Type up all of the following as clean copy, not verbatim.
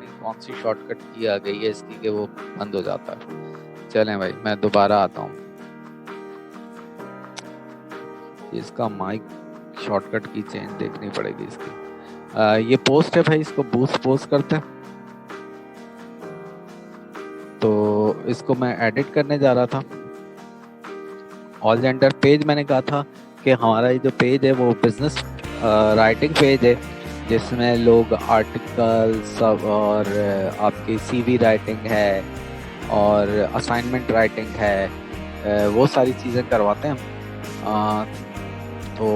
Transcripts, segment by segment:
ही कौन सी शॉर्टकट की आ गई है इसकी कि वो बंद हो जाता है। चलें भाई, मैं दोबारा आता हूँ। इसका माइक शॉर्टकट की चेंज देखनी पड़ेगी इसकी। ये पोस्ट है भाई, इसको बूस्ट पोस्ट करते हैं। तो इसको मैं एडिट करने जा रहा था। ऑल जेंडर पेज मैंने कहा था कि हमारा ये जो पेज है वो बिजनेस राइटिंग पेज है, जिसमें लोग आर्टिकल सब और आपकी सीवी राइटिंग है और असाइनमेंट राइटिंग है, वो सारी चीज़ें करवाते हैं हम। तो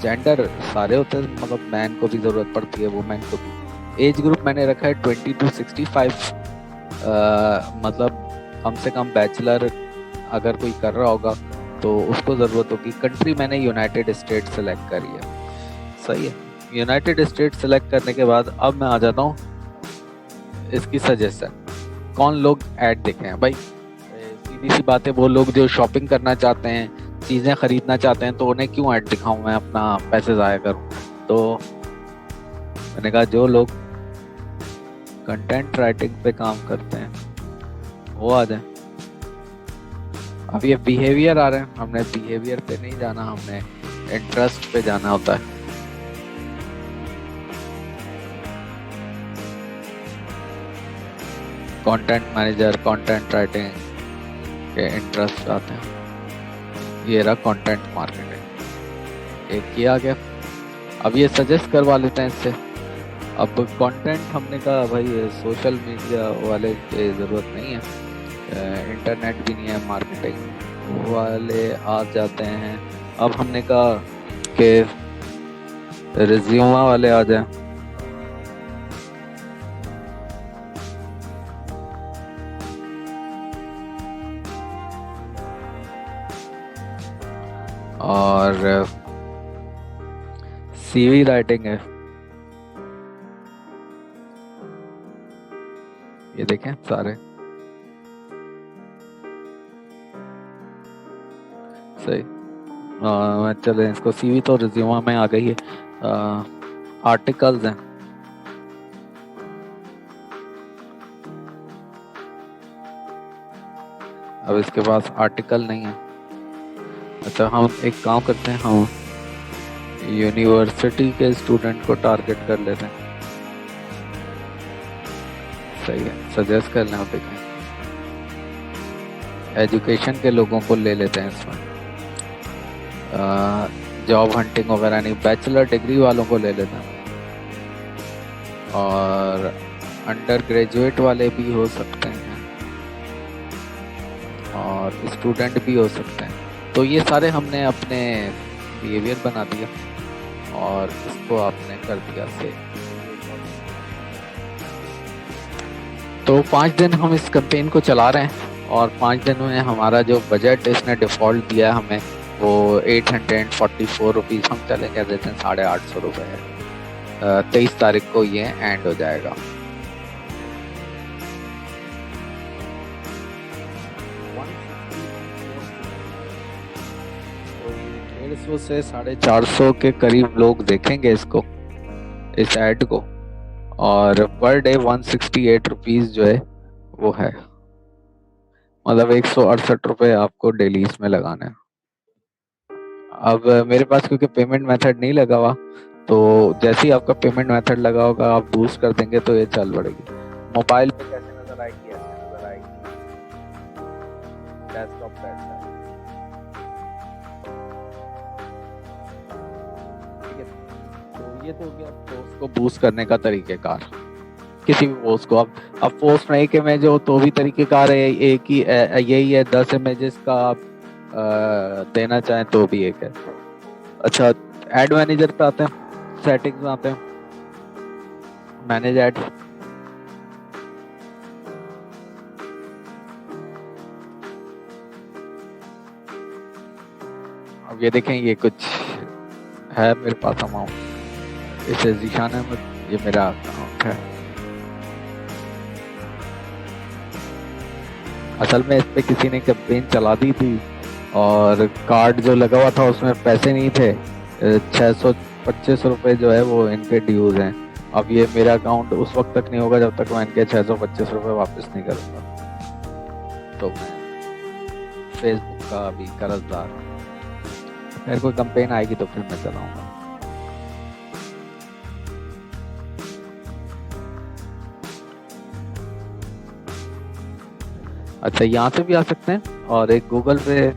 जेंडर सारे होते हैं, मतलब मैन को भी ज़रूरत पड़ती है, वुमेन को भी। एज ग्रुप मैंने रखा है 20 to 65। मतलब कम से कम बैचलर अगर कोई कर रहा होगा तो उसको ज़रूरत होगी। कंट्री मैंने यूनाइटेड स्टेट सेलेक्ट करी है। सही है, यूनाइटेड स्टेट सेलेक्ट करने के बाद अब मैं आ जाता हूँ इसकी सजेशन। कौन लोग ऐड देखे हैं भाई? सीधी सी बात है, वो लोग जो शॉपिंग करना चाहते हैं, चीज़ें खरीदना चाहते हैं, तो उन्हें क्यों ऐड दिखाऊं मैं, अपना पैसे ज़ाया करूं। तो मैंने कहा जो लोग कंटेंट राइटिंग पे काम करते हैं वो आ जाए। अब ये बिहेवियर आ रहे हैं, हमने बिहेवियर पे नहीं जाना, हमने इंटरेस्ट पे जाना होता है। कंटेंट मैनेजर, कंटेंट राइटिंग के इंटरेस्ट आते हैं। ये रहा कंटेंट मार्केटिंग, एक किया गया। अब ये सजेस्ट करवा लेते हैं इससे। अब कंटेंट हमने कहा भाई सोशल मीडिया वाले की ज़रूरत नहीं है, इंटरनेट भी नहीं है, मार्केटिंग वाले आ जाते हैं। अब हमने कहा कि रिज्यूमा वाले आ जाए। और सीवी राइटिंग है, ये देखें सारे सही। चले इसको, सीवी तो रिज्यूमा में आ गई है। आर्टिकल्स हैं, अब इसके पास आर्टिकल नहीं है। अच्छा, हम एक काम करते हैं, हम यूनिवर्सिटी के स्टूडेंट को टारगेट कर लेते हैं। सही है, सजेस्ट कर लें, देखें एजुकेशन के लोगों को ले लेते हैं इसमें। जॉब हंटिंग वगैरह नहीं, बैचलर डिग्री वालों को ले लेते हैं। और अंडर ग्रेजुएट वाले भी हो सकते हैं और स्टूडेंट भी हो सकते हैं। तो ये सारे हमने अपने बिहेवियर बना दिया और इसको आपने कर दिया सेव। तो 5 दिन हम इस कैंपेन को चला रहे हैं और 5 दिन में हमारा जो बजट इसने डिफ़ॉल्ट दिया है हमें, वो 844 रुपीज़ हम चले कह देते हैं, 850 रुपये है। 23 तारीख को ये एंड हो जाएगा। तो 150 से 450 के करीब लोग देखेंगे इसको, इस ऐड को, और पर डे 168 रुपीज़ जो है वो है, मतलब 168 रुपये आपको डेली इसमें लगाना है। अब मेरे पास क्योंकि पेमेंट मेथड नहीं लगा हुआ, तो जैसे ही आपका पेमेंट मेथड लगा होगा आप बूस्ट कर देंगे तो ये चल पड़ेगी। मोबाइल पे कैसे नजर आएगी, ऐसे नजर आएगी, डेस्कटॉप पे ऐसा है। ठीक है, तो ये तो हो गया पोस्ट को बूस्ट करने का तरीकेकार। किसी भी पोस्ट को अब पोस्ट नहीं कि मैं जो तो भी तरीकेकार है एक ही, यही है 10 इमेजेस का आप देना चाहें तो भी एक है। अच्छा, एड मैनेजर पे आते हैं, सेटिंग्स में आते हैं, मैनेज एड। अब ये देखें, ये कुछ है मेरे पास अमाउंट, इसे जीशान अहमद, ये मेरा अकाउंट है। असल में इस पे किसी ने कैंपेन चला दी थी और कार्ड जो लगा हुआ था उसमें पैसे नहीं थे। 625 रुपये जो है वो इनके ड्यूज हैं, अब ये मेरा अकाउंट उस वक्त तक नहीं होगा जब तक मैं इनके 625 रुपये वापस नहीं करूँगा। तो मैं फेसबुक का अभी कर्जदार हूँ। मेरे कोई कंपेन आएगी तो फिर मैं चलाऊंगा। अच्छा, यहाँ से भी आ सकते हैं। और एक गूगल पे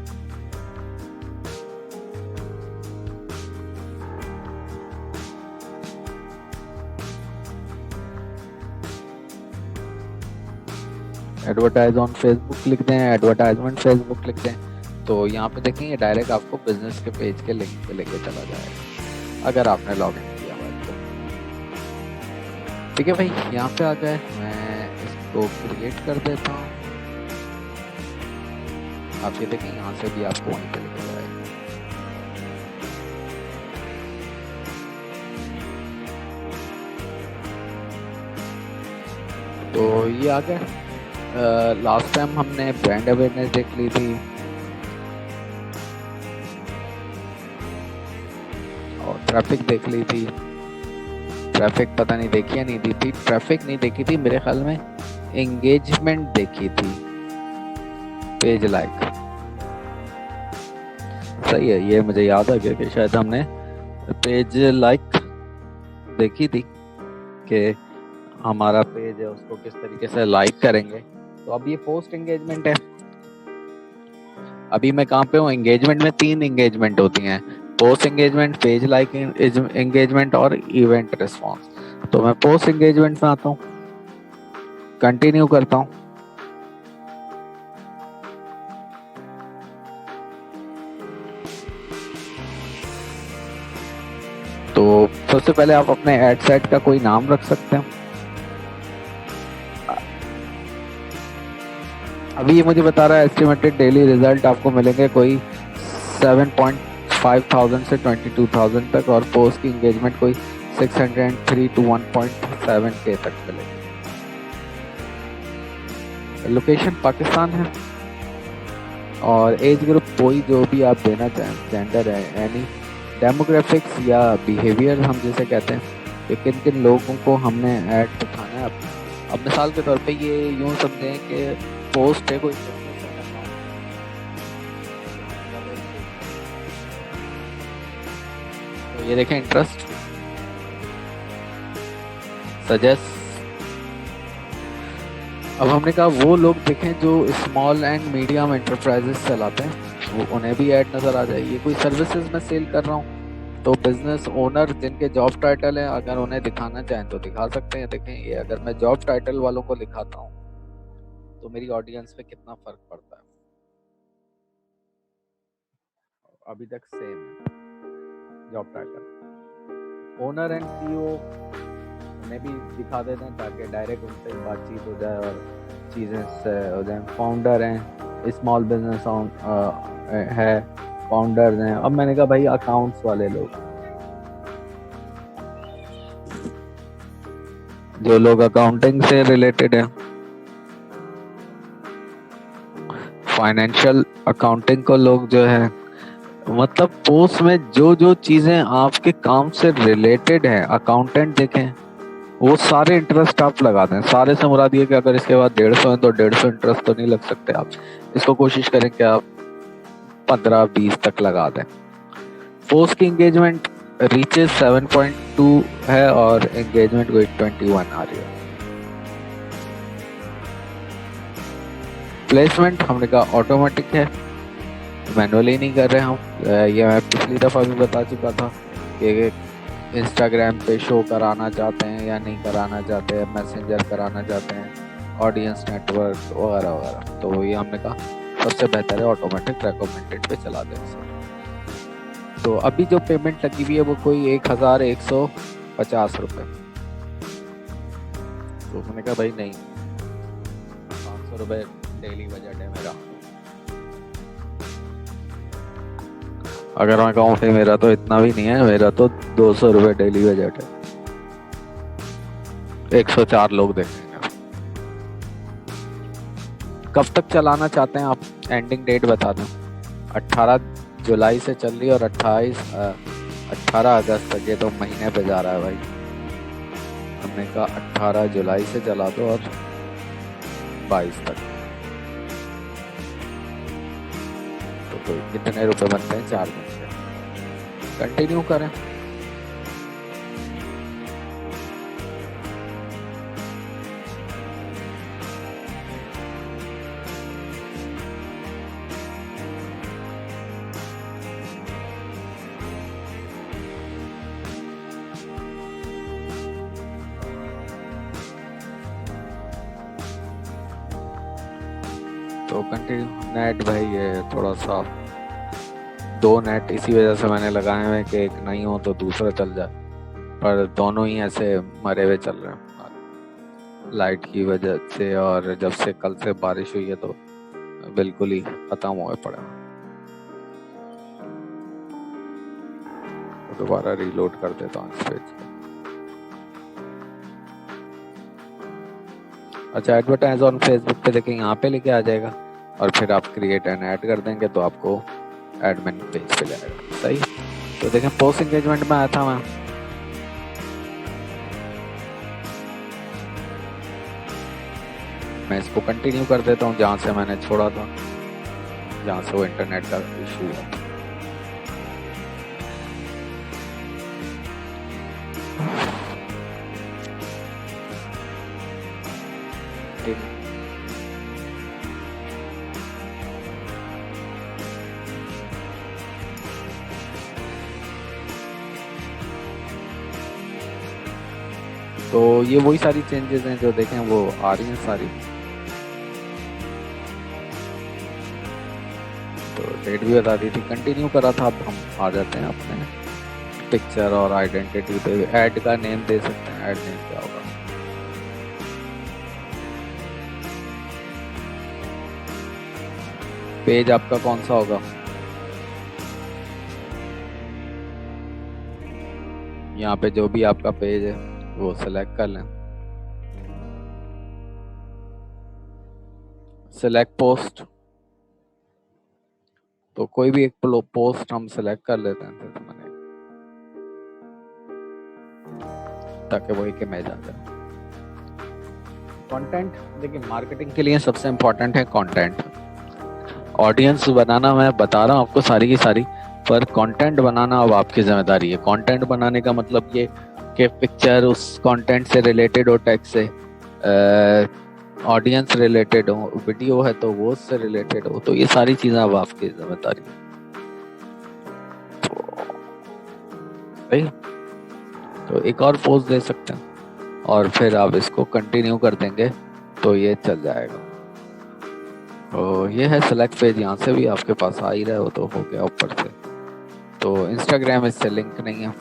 एडवर्टाइज ऑन फेसबुक लिख दें, एडवर्टाइजमेंट फेसबुक लिख दें, तो यहाँ पे देखेंगे डायरेक्ट आपको बिजनेस के पेज के लिंक पे लेके चला जाएगा अगर आपने लॉग इन किया हुआ है तो। ठीक है भाई, यहाँ पे आ गए, मैं इसको क्रिएट कर देता हूँ। आप ये देखें यहाँ से भी आपको वहीं पे लेके जाएगा। तो ये आ गया। लास्ट टाइम हमने ब्रांड अवेयरनेस देख ली थी और ट्रैफिक देख ली थी। ट्रैफिक पता नहीं देखी या नहीं दी थी, ट्रैफिक नहीं देखी थी मेरे ख्याल में, एंगेजमेंट देखी थी, पेज लाइक। सही है, ये मुझे याद आ गया कि शायद हमने पेज लाइक देखी थी कि हमारा पेज है उसको किस तरीके से लाइक करेंगे। तो अब ये पोस्ट एंगेजमेंट है। अभी मैं कहाँ पे हूँ? एंगेजमेंट में 3 एंगेजमेंट होती हैं, post engagement, page like engagement और इवेंट रिस्पॉन्स। तो मैं पोस्ट एंगेजमेंट में आता हूँ, कंटिन्यू करता हूँ। तो सबसे पहले आप अपने एड सेट का कोई नाम रख सकते हैं। अभी ये मुझे बता रहा है एस्टिमेटेड डेली रिजल्ट आपको मिलेंगे कोई 7,500 से 22,000 तक, और पोस्ट की एंगेजमेंट कोई 603 to 1.7K तक मिलेगी। लोकेशन पाकिस्तान है और एज ग्रुप कोई जो भी आप देना चाहें, जेंडर है, यानी डेमोग्राफिक्स या बिहेवियर हम जैसे कहते हैं कि किन किन लोगों को हमने ऐड दिखाना है। अब मिसाल के तौर पे ये यूँ समझें कि पोस्ट है कोई, तो ये देखें इंटरेस्ट, सजेस्ट। अब हमने कहा वो लोग देखें जो स्मॉल एंड मीडियम एंटरप्राइजेस चलाते हैं, वो उन्हें भी ऐड नज़र आ जाए। ये कोई सर्विसेज में सेल कर रहा हूँ तो बिजनेस ओनर जिनके जॉब टाइटल है अगर उन्हें दिखाना चाहें तो दिखा सकते हैं। देखें ये अगर मैं जॉब टाइटल वालों को दिखाता हूँ तो मेरी ऑडियंस पे कितना फर्क पड़ता है। अभी तक सेम है job title. Owner and CEO उन्हें भी दिखा देते हैं ताकि डायरेक्ट उनसे बातचीत हो जाए और चीज़ें हो जाए। फाउंडर हैं, स्मॉल बिजनेस है, फाउंडर्स हैं। अब मैंने कहा भाई अकाउंट्स वाले लोग, जो लोग अकाउंटिंग से रिलेटेड हैं, फाइनेंशियल अकाउंटिंग को लोग जो है, मतलब पोस्ट में जो जो चीजें आपके काम से रिलेटेड है, अकाउंटेंट देखें वो सारे इंटरेस्ट आप लगा दें। सारे से मुराद ये कि अगर इसके बाद 150 है तो 150 इंटरेस्ट तो नहीं लग सकते आप, इसको कोशिश करें कि आप 15-20 तक लगा दें। पोस्ट की एंगेजमेंट रीचेस 7.2 है और एंगेजमेंट कोई 21 आ रही है। प्लेसमेंट हमने कहा ऑटोमेटिक है, मैनुअली नहीं कर रहे हम। ये मैं पिछली दफ़ा भी बता चुका था कि इंस्टाग्राम पे शो कराना चाहते हैं या नहीं कराना चाहते हैं, मैसेंजर कराना चाहते हैं, ऑडियंस नेटवर्क वगैरह वगैरह। तो ये हमने कहा सबसे बेहतर है ऑटोमेटिक रेकमेंडेड पे चला दें इसे। तो अभी जो पेमेंट लगी हुई है वो कोई 1,150 रुपये। तो मैंने कहा भाई नहीं, 500 रुपये डेली बजट है मेरा। अगर मैं कहूँ फिर मेरा तो इतना भी नहीं है, मेरा तो 200 रुपये डेली बजट है। 104 लोग देखेंगे। कब तक चलाना चाहते हैं आप? एंडिंग डेट बता दें। 18 जुलाई से चल रही है और 18 अगस्त तक, ये तो महीने पे जा रहा है भाई। हमने कहा 18 जुलाई से चला दो और 22 तक। तो कितने रुपए बनते हैं 4 दिन के। कंटिन्यू करें। तो कंटिन्यू। नेट भाई ये थोड़ा सा 2 नेट इसी वजह से मैंने लगाए हुए कि एक नहीं हो तो दूसरा चल जाए, पर दोनों ही ऐसे मरे हुए चल रहे हैं लाइट की वजह से। और जब से कल से बारिश हुई है तो बिल्कुल ही खत्म हुए पड़े। तो दोबारा रीलोड कर देता हूँ इस पेज को। अच्छा, एडवर्टाइज ऑन फेसबुक पे देखें यहाँ पे लेके आ जाएगा और फिर आप क्रिएट एंड ऐड कर देंगे तो आपको एडमिन पेज पे जाएगा। सही। तो देखें पोस्ट एंगेजमेंट में आया था मैं इसको कंटिन्यू कर देता हूँ जहाँ से मैंने छोड़ा था, जहाँ से वो इंटरनेट का इशू हुआ था। तो ये वही सारी चेंजेस हैं जो देखें वो आ रही हैं सारी। तो डेट भी बता दी थी, कंटिन्यू करा था। अब हम आ जाते हैं अपने पिक्चर और आइडेंटिटी पे। ऐड का नेम दे सकते हैं। ऐड नेम क्या होगा? पेज आपका कौन सा होगा? यहाँ पे जो भी आपका पेज है वो सिलेक्ट कर लें। सिलेक्ट पोस्ट, तो कोई भी एक पोस्ट हम सिलेक्ट कर लेते हैं ताकि वो एक इमेज आ जाए। कंटेंट देखिए मार्केटिंग के लिए सबसे इम्पोर्टेंट है कंटेंट। ऑडियंस बनाना मैं बता रहा हूँ आपको सारी की सारी, पर कंटेंट बनाना अब आपकी जिम्मेदारी है। कंटेंट बनाने का मतलब ये कि पिक्चर उस कंटेंट से रिलेटेड हो, टेक्स्ट से ऑडियंस रिलेटेड हो, वीडियो है तो वो उससे रिलेटेड हो। तो ये सारी चीजें अब आपकी जिम्मेदारी है। तो एक और पोस्ट दे सकते हैं और फिर आप इसको कंटिन्यू कर देंगे तो ये चल जाएगा। तो ये है सेलेक्ट पेज। यहाँ से भी आपके पास आ ही रहा है, वो तो हो गया ऊपर से। तो इंस्टाग्राम इससे लिंक नहीं है।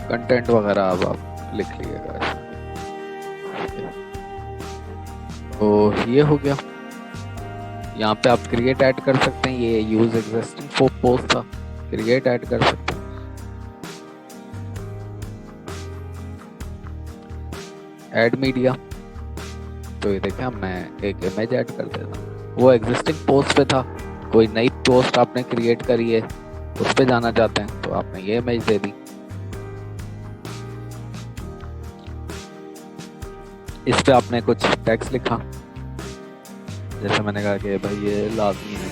कंटेंट वगैरह अब आप लिख लीजिएगा। तो ये हो गया। यहाँ पे आप क्रिएट ऐड कर सकते हैं। ये यूज एग्जिस्टिंग पोस्ट था, क्रिएट ऐड कर सकते हैं। ऐड मीडिया, तो ये देखें हमने एक इमेज ऐड कर देना। वो एग्जिस्टिंग पोस्ट पे था, कोई नई पोस्ट आपने क्रिएट करी है उस पे जाना चाहते हैं तो आपने ये इमेज दे दी। इस पे आपने कुछ टेक्स्ट लिखा, जैसे मैंने कहा कि भाई ये लाजमी है।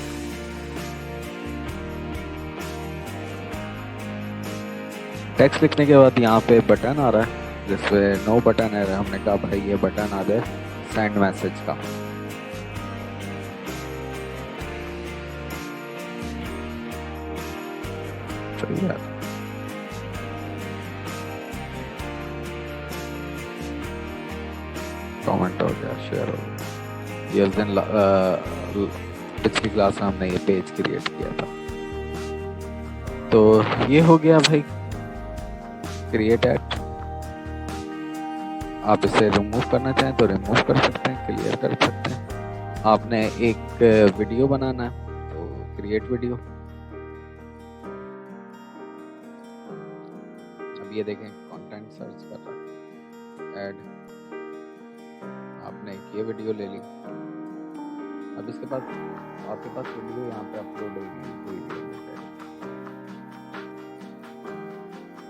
टेक्स्ट लिखने के बाद यहाँ पे बटन आ रहा है जिसपे नो बटन है। हमने कहा भाई ये बटन आ जाए सेंड मैसेज का। सही है। कमेंट हो गया, शेयर हो गया। ये उस दिन पिछली क्लास में हमने ये पेज क्रिएट किया था। तो ये हो गया भाई क्रिएट ऐड। आप इसे रिमूव करना चाहें तो रिमूव कर सकते हैं, क्लियर कर सकते हैं। आपने एक वीडियो बनाना है तो क्रिएट वीडियो। ये देखें कंटेंट सर्च कर रहा है, ऐड, आपने ये वीडियो ले ली। अब इसके पास आपके पास वीडियो यहाँ पे अपलोड होगी, वीडियो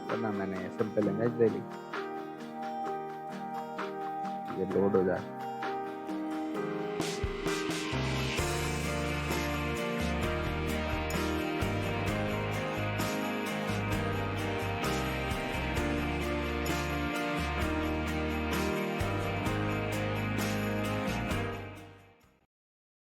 करना, मैंने सिंपल इमेज ले ली, ये लोड हो जाए।